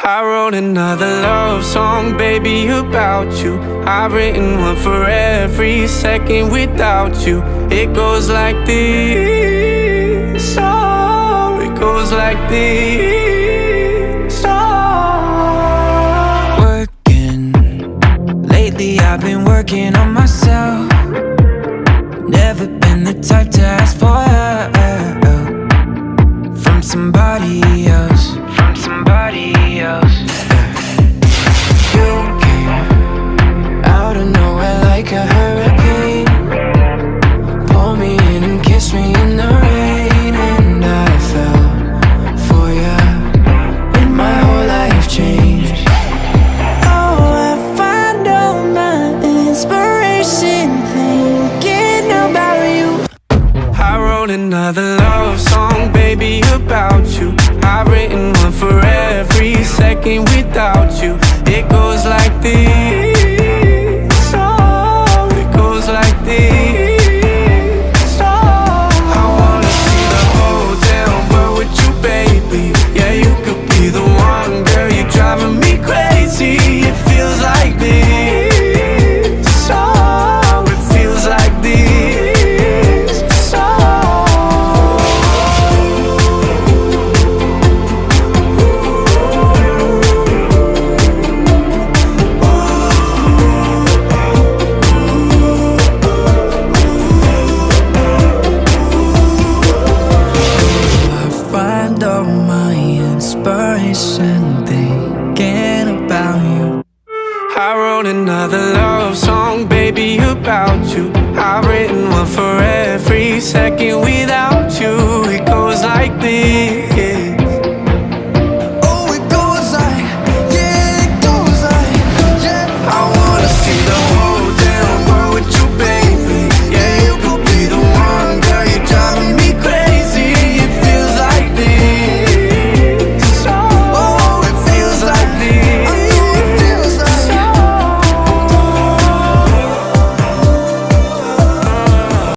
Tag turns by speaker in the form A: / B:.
A: I wrote another love song, baby, about you. I've written one for every second without you. It goes like this, oh, it goes like this, oh.
B: Working, lately I've been working on myself. Never been the type to ask for help from somebody else, from somebody else. You came out of nowhere like a hurricane, pull me in and kiss me in the rain, and I fell for ya when my whole life changed. Oh, I find all my inspiration thinking about you.
A: I wrote another love song, baby, about you. I've written one for every second without you. It goes like this, oh, it goes like this, oh. I wanna see the whole damn world with you, baby. Yeah, you could be the one, girl, you're driving me crazy. It feels like this, oh, it feels like this, oh.
B: Find all my inspiration thinking about you.
A: I wrote another love song, baby, about you. I've written one for every second without